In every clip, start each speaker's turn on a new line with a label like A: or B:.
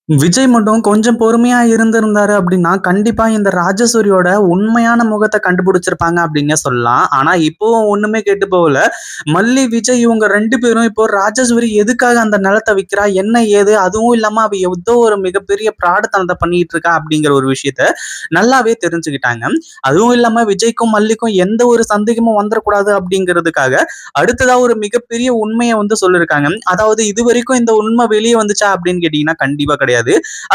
A: விஜய் மட்டும் கொஞ்சம் பொறுமையா இருந்திருந்தாரு அப்படின்னா, கண்டிப்பா இந்த ராஜசூரியோட உண்மையான முகத்த கண்டுபிடிச்சிருப்பாங்க அப்படின்னே சொல்லலாம். ஆனா இப்பவும் ஒண்ணுமே கெட்டு போகல. மல்லி, விஜய் இவங்க 2 பேரும் இப்போ ராஜசூரி எதுக்காக அந்த நிலத்த விக்கிறா? என்ன ஏது? அதுவும் இல்லாம அவ ஏதோ ஒரு மிகப்பெரிய பிராடத்தனத்த பண்ணிட்டு இருக்கா அப்படிங்கிற ஒரு விஷயத்த நல்லாவே தெரிஞ்சுக்கிட்டாங்க. அதுவும் இல்லாம விஜய்க்கும், மல்லிக்கும் எந்த ஒரு சந்தேகமும் வந்துரக்கூடாது அப்படிங்கிறதுக்காக, அடுத்ததா ஒரு மிகப்பெரிய உண்மைய வந்து சொல்லியிருக்காங்க. அதாவது இதுவரைக்கும் இந்த உண்மை வெளிய வந்துச்சா அப்படின்னு கேட்டீங்கன்னா, கண்டிப்பா கிடையாது.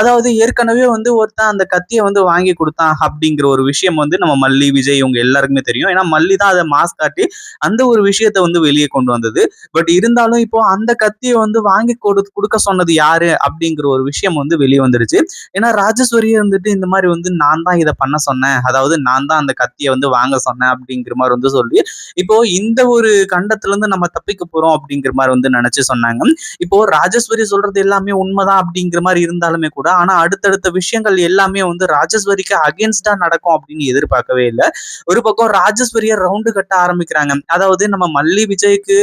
A: அதாவது ஏற்கனவே வந்து ஒருத்தன் அந்த கத்திய வந்து வாங்கி குடுத்தான் அப்படிங்கிற ஒரு விஷயம் வந்து நம்ம மல்லி, விஜய் இவங்க எல்லாருக்குமே தெரியும். ஏன்னா மல்லி தான் அத மாஸ் காட்டி அந்த ஒரு விஷயத்த வந்து வெளிய கொண்டு வந்தது. பட் இருந்தாலும் இப்போ அந்த கத்திய வந்து வாங்கி குடுக்க சொன்னது யாரு அப்படிங்கிற ஒரு விஷயம் வந்து வெளிய வந்துருச்சு. ஏன்னா ராஜேஸ்வரியே வந்துட்டு இந்த மாரி வந்து நான் தான் இத பண்ண சொன்னேன். அதாவது நான் தான் அந்த கத்திய வந்து வாங்க சொன்னேன் அப்படிங்கிற மாரி வந்து சொல்லி, இப்போ இந்த ஒரு கண்டத்துல இருந்து நம்ம தப்பிக்க போறோம் அப்படிங்கிற மாரி வந்து நெனச்சு சொன்னாங்க. இப்போ ராஜேஸ்வரி சொல்றது எல்லாமே உண்மைதான் அப்படிங்கிற மாதிரி இருந்தாலுமே கூட ஆனா அடுத்தடுத்த விஷயங்கள் எல்லாமே வந்து ராஜேஸ்வரிக்கு அகேன்ஸ்டா நடக்கும் அப்படின்னு எதிர்பார்க்கவே இல்லை. ஒரு பக்கம் ராஜேஸ்வரிய ரவுண்டு கட்ட ஆரம்பிக்கிறாங்க. அதாவது நம்ம மல்லி விஜய்க்கு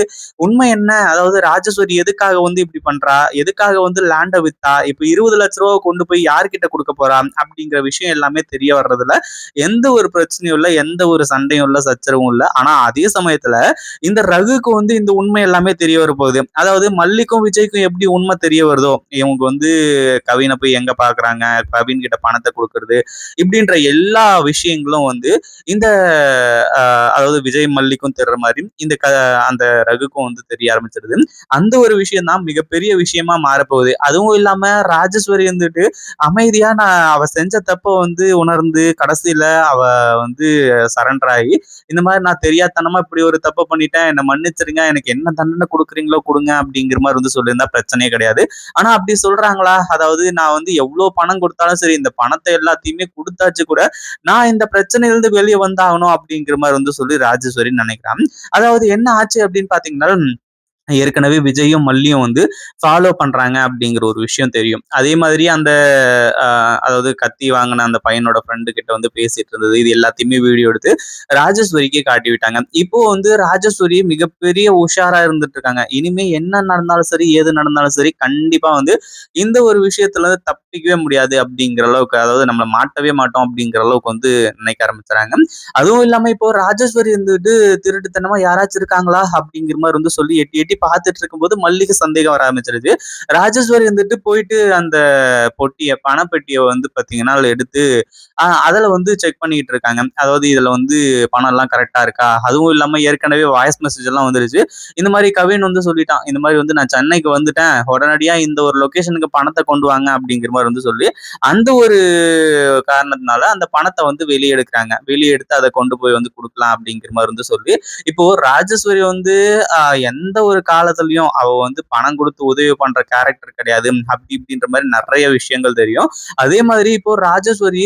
A: உண்மை என்ன, அதாவது ராஜேஸ்வரி எதுக்காக வந்து இப்படி பண்றா, எதுக்காக வந்து லேண்ட வித்தா, இப்ப 20 லட்ச ரூபா கொண்டு போய் யார்கிட்ட கொடுக்க போறா அப்படிங்கிற விஷயம் எல்லாமே தெரிய வர்றதுல எந்த ஒரு பிரச்சனையும் இல்லை, எந்த ஒரு சண்டையும் இல்லை, சச்சரவும் இல்லை. ஆனா அதே சமயத்துல இந்த ரகுக்கு வந்து இந்த உண்மை எல்லாமே தெரிய வர போகுது. அதாவது மல்லிக்கும் விஜய்க்கும் எப்படி உண்மை தெரிய வருதோ, இவங்க வந்து கவினை போய் எங்க பாக்குறாங்க, கவின் கிட்ட பணத்தை கொடுக்கறது, இப்படின்ற எல்லா விஷயங்களும் வந்து இந்த அதாவது விஜய் மல்லிக்கும் தெரியற மாதிரி இந்த அந்த ரகுக்கும் வந்து தெரிய ஆரம்பிச்சிருது. அந்த ஒரு விஷயம் தான் மிகப்பெரிய விஷயமா மாறப்போகுது. அதுவும் இல்லாம ராஜேஸ்வரி வந்துட்டு அமைதியா நான் அவ செஞ்ச தப்ப வந்து உணர்ந்து கடைசியில அவ வந்து சரண்டர் ஆகி இந்த மாதிரி நான் தெரியாதனமா இப்படி ஒரு தப்பு பண்ணிட்டேன், என்ன மன்னிச்சிருங்க, எனக்கு என்ன தண்டனை கொடுக்குறீங்களோ கொடுங்க அப்படிங்கிற மாதிரி வந்து சொல்லியிருந்தா பிரச்சனையே கிடையாது. ஆனா அப்படி சொல்றாங்களா? அதாவது நான் வந்து எவ்வளவு பணம் கொடுத்தாலும் சரி, இந்த பணத்தை எல்லாத்தையுமே கொடுத்தாச்சு கூட நான் இந்த பிரச்சனையிலிருந்து வெளியே வந்தாகணும் அப்படிங்கிற மாதிரி வந்து சொல்லி ராஜேஸ்வரி நினைக்கிறான். அதாவது என்ன ஆச்சு அப்படின்னு பாத்தீங்கன்னா, ஏற்கனவே விஜயும் மல்லியும் வந்து ஃபாலோ பண்றாங்க அப்படிங்கிற ஒரு விஷயம் தெரியும். அதே மாதிரி அந்த அதாவது கத்தி வாங்கின அந்த பையனோட ஃப்ரெண்டு கிட்ட வந்து பேசிட்டு இருந்தது, இது எல்லாத்தையுமே வீடியோ எடுத்து ராஜேஸ்வரிக்கு காட்டி விட்டாங்க. இப்போ வந்து ராஜேஸ்வரி மிகப்பெரிய உஷாரா இருந்துட்டு இருக்காங்க. இனிமே என்ன நடந்தாலும் சரி, ஏது நடந்தாலும் சரி, கண்டிப்பா வந்து இந்த ஒரு விஷயத்துல இருந்து தப்பிக்கவே முடியாது அப்படிங்கிற அளவுக்கு, அதாவது நம்மள மாட்டவே மாட்டோம் அப்படிங்கிற அளவுக்கு வந்து நினைக்க ஆரம்பிச்சுறாங்க. அதுவும் இல்லாம இப்போ ராஜேஸ்வரி வந்துட்டு திருட்டுத்தனமா யாராச்சும் இருக்காங்களா அப்படிங்கிற மாதிரி வந்து சொல்லி எட்டி எட்டி பார்த்துட்டு இருக்கும்போது மல்லிக்கு சந்தேகம் வர ஆரம்பிச்சிருது. ராஜேஸ்வரி வந்துட்டு போயிட்டு அந்த பணப்பெட்டியை வந்து பாத்தீங்கன்னா அதுல எடுத்து அதுல வந்து செக் பண்ணிட்டு இருக்காங்க. அதாவது இதுல வந்து பணம் எல்லாம் கரெக்டா இருக்கா, அதுவும் இல்லாம ஏற்கனவே வாய்ஸ் மெசேஜ் எல்லாம் வந்துருச்சு. இந்த மாதிரி கவின் வந்து சொல்லிட்டான், இந்த மாதிரி வந்து நான் சென்னைக்கு வந்துட்டேன், உடனடியா இந்த ஒரு லொகேஷனுக்கு பணத்தை கொண்டு வாங்க அப்படிங்கிற மாதிரி வந்து சொல்லி அந்த ஒரு காரணத்தினால அந்த பணத்தை வந்து வெளியே எடுக்கிறாங்க. வெளியே எடுத்து அதை கொண்டு போய் வந்து கொடுக்கலாம் அப்படிங்கிற மாதிரி வந்து சொல்லி இப்போ ராஜேஸ்வரி வந்து எந்த ஒரு காலத்துலயும் அவ வந்து பணம் கொடுத்து உதவி பண்ற கேரக்டர் கிடையாது அப்படி இப்படின்ற மாதிரி நிறைய விஷயங்கள் தெரியும். அதே மாதிரி இப்போ ராஜேஸ்வரி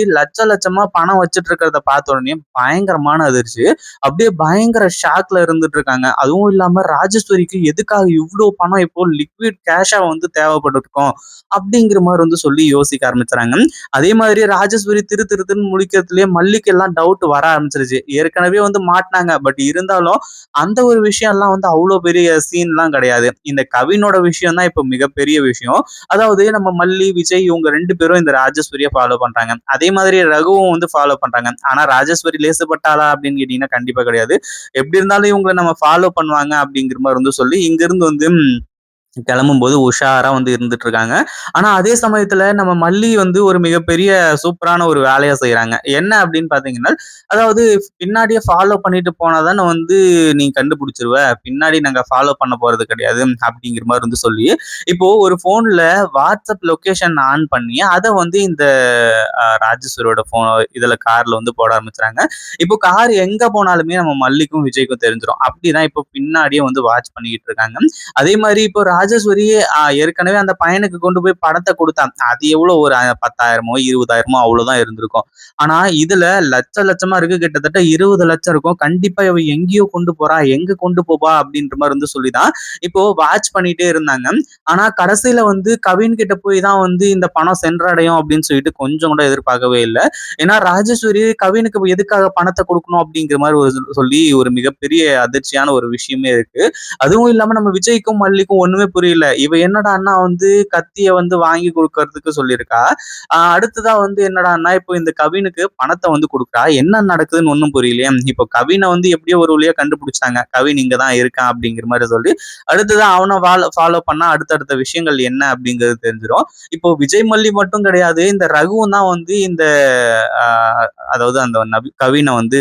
A: லட்சமா பணம் வச்சுட்டு இருக்கிறத பார்த்த உடனே பயங்கரமான அதிர்ச்சி. அப்படியே பயங்கர ஷாக்ல இருந்துட்டு இருக்காங்க. அதுவும் இல்லாம ராஜேஸ்வரிக்கு எதுக்காக இவ்வளவு பணம் இப்போ லிக்விட் கேஷா வந்து தேவைப்பட்டிருக்கும் அப்படிங்கிற மாதிரி வந்து சொல்லி யோசிக்க ஆரம்பிச்சுறாங்க. அதே மாதிரி ராஜேஸ்வரி திருன்னு முடிக்கிறதுலயே மல்லிக்கு எல்லாம் டவுட் வர ஆரம்பிச்சிருச்சு. ஏற்கனவே வந்து மாட்டினாங்க, பட் இருந்தாலும் அந்த ஒரு விஷயம் எல்லாம் வந்து அவ்வளவு பெரிய சீன் எல்லாம் கிடையாது. இந்த கவினோட விஷயம் தான் இப்ப மிகப்பெரிய விஷயம். அதாவது நம்ம மல்லி, விஜய் இவங்க 2 பேரும் இந்த ராஜேஸ்வரிய ஃபாலோ பண்றாங்க. அதே மாதிரி ரகுவும் வந்து ஃபாலோ பண்றாங்க. ஆனா ராஜேஸ்வரி லேசுப்பட்டாளா அப்படின்னு கேட்டீங்கன்னா கண்டிப்பா கிடையாது. எப்படி இருந்தாலும் இவங்களை நம்ம ஃபாலோ பண்ணுவாங்க அப்படிங்கிற மாதிரி வந்து சொல்லி இங்கிருந்து வந்து கிளம்பும்போது உஷாரா வந்து இருந்துட்டு இருக்காங்க. ஆனா அதே சமயத்துல நம்ம மல்லி வந்து ஒரு மிகப்பெரிய சூப்பரான ஒரு வேலையா செய்யறாங்க. என்ன அப்படின்னு பாத்தீங்கன்னா, அதாவது பின்னாடியே ஃபாலோ பண்ணிட்டு போனாதானே வந்து நீ கண்டுபிடிச்சிருவ, பின்னாடி நாங்க ஃபாலோ பண்ண போறது கிடையாது அப்படிங்கிற மாதிரி வந்து சொல்லி இப்போ ஒரு போன்ல வாட்ஸ்அப் லொகேஷன் ஆன் பண்ணி அதை வந்து இந்த ராஜேஸ்வரியோட போன் இதுல கார்ல வந்து போட ஆரம்பிச்சுறாங்க. இப்போ கார் எங்க போனாலுமே நம்ம மல்லிக்கும் விஜய்க்கும் தெரிஞ்சிடும். அப்படிதான் இப்போ பின்னாடியே வந்து வாட்ச் பண்ணிக்கிட்டு இருக்காங்க. அதே மாதிரி இப்போ ராஜேஸ்வரி ஏற்கனவே அந்த பையனுக்கு கொண்டு போய் பணத்தை கொடுத்தான். அது எவ்வளவு ஒரு 10,000மோ 20,000மோ அவ்வளவுதான் இருந்திருக்கும். ஆனா இதுல லட்சமா இருக்கு, கிட்டத்தட்ட 20 லட்சம் இருக்கும். கண்டிப்பா இவ எங்கேயோ கொண்டு போறா, எங்க கொண்டு போவா அப்படின்ற மாதிரி வந்து சொல்லிதான் இப்போ வாட்ச் பண்ணிட்டே இருந்தாங்க. ஆனா கடைசியில வந்து கவின் கிட்ட போய் தான் வந்து இந்த பணம் சென்றடையும் அப்படின்னு சொல்லிட்டு கொஞ்சம் கூட எதிர்பார்க்கவே இல்லை. ஏன்னா ராஜேஸ்வரி கவினுக்கு எதுக்காக பணத்தை கொடுக்கணும் அப்படிங்கிற மாதிரி ஒரு சொல்லி ஒரு மிகப்பெரிய அதிர்ச்சியான ஒரு விஷயமே இருக்கு. அதுவும் இல்லாம நம்ம விஜய்க்கும் மல்லிக்கும் ஒண்ணுமே புரியல. இவ என்னடான்னா வந்து கத்திய வந்து வாங்கி குடுக்கறதுக்கு சொல்லியிருக்கா. அடுத்ததா வந்து என்னடான்னா, இப்போ இந்த கவினுக்கு பணத்த வந்து குடுக்குறா. என்ன நடக்குதுன்னு ஒண்ணும் புரியலையே. இப்போ கவின வந்து எப்படியோ ஒரு வழியா கண்டுபிடிச்சுட்டாங்க. கவின் இங்க தான் இருக்கான் அப்படிங்கிற மாரி சொல்லி, அடுத்ததா அவன ஃபாலோ பண்ணா அடுத்தடுத்த விஷயங்கள் என்ன அப்படிங்கிறது தெரிஞ்சிரும். இப்போ விஜய் மல்லி மட்டும் கிடையாது. இந்த ரகுவும் தான் வந்து இந்த அ அதாவது அந்த கவின வந்து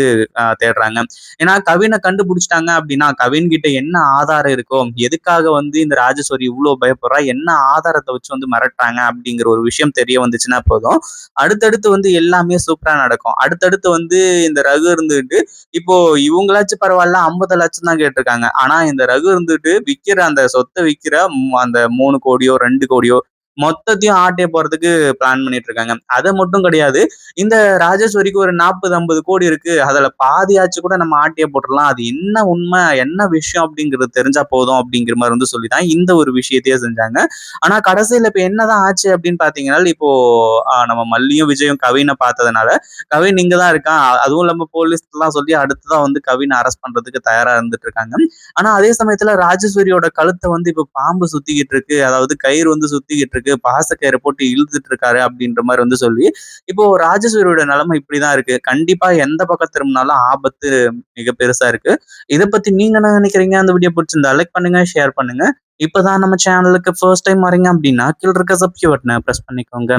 A: தேடுறாங்க. ஏன்னா கவின கண்டுபிடிச்சுட்டாங்க அப்படின்னா, கவின் கிட்ட என்ன ஆதாரம் இருக்கோ, எதுக்காக வந்து இந்த ராஜேஸ்வரி இவ்ளோ பயப்படுறா, என்ன ஆதாரத்த வச்சு வந்து மிரட்டுறாங்க அப்படிங்கிற ஒரு விஷயம் தெரிய வந்துச்சுன்னா போதும், அடுத்தடுத்து வந்து எல்லாமே சூப்பரா நடக்கும். அடுத்தடுத்து வந்து இந்த ரகு இருந்துகிட்டு, இப்போ இவங்களாச்சும் பரவால்ல 50 லட்சம் தான் கேட்டிருக்காங்க. ஆனா இந்த ரகு இருந்துட்டு விக்கிற அந்த சொத்த விக்கிற அந்த 3 கோடியோ, 2 கோடியோ மொத்தத்தையும் ஆட்டைய போறதுக்கு பிளான் பண்ணிட்டு இருக்காங்க. அது மட்டும் கிடையாது. இந்த ராஜேஸ்வரிக்கு ஒரு 40, 50 கோடி இருக்கு. அதுல பாதியாச்சு கூட நம்ம ஆட்டைய போட்டுறலாம். அது என்ன உண்மை, என்ன விஷயம் அப்படிங்கிறது தெரிஞ்சா போதும் அப்படிங்கிற மாரி வந்து சொல்லி தான் இந்த ஒரு விஷயத்தையே செஞ்சாங்க. ஆனா கடைசியில இப்ப என்னதான் ஆச்சு அப்படின்னு பார்த்தீங்கன்னா, இப்போ நம்ம மல்லியும், விஜயும் கவின பார்த்ததுனால, கவின் இங்க தான் இருக்கான். அதுவும் இல்லாம போலீஸ்லாம் சொல்லி அடுத்ததா வந்து கவின அரெஸ்ட் பண்றதுக்கு தயாரா இருந்துட்டு இருக்காங்க. ஆனா அதே சமயத்துல ராஜேஸ்வரியோட கழுத்த வந்து இப்ப பாம்பு சுத்திக்கிட்டு இருக்கு. அதாவது கயிறு வந்து சுத்திக்கிட்டு இருக்கு. பாசக்கயிற போட்டு இழுத்துட்டு இருக்காரு அப்படின்ற மாரி வந்து சொல்லி, இப்போ ராஜேஸ்வரியோட நிலைமை இப்படிதான் இருக்கு. கண்டிப்பா எந்த பக்கம் திரும்பினாலும் ஆபத்து மிக பெருசா இருக்கு. இத பத்தி நீங்க என்ன நினைக்கிறீங்க? அந்த வீடியோ பிடிச்சிருந்தா லைக் பண்ணுங்க, ஷேர் பண்ணுங்க. இப்பதான் நம்ம சேனலுக்கு ஃபர்ஸ்ட் டைம் வரீங்க அப்படின்னா, கீழ இருக்க சப்ஸ்கிரைப் பட்டன பிரஸ் பண்ணிக்கோங்க.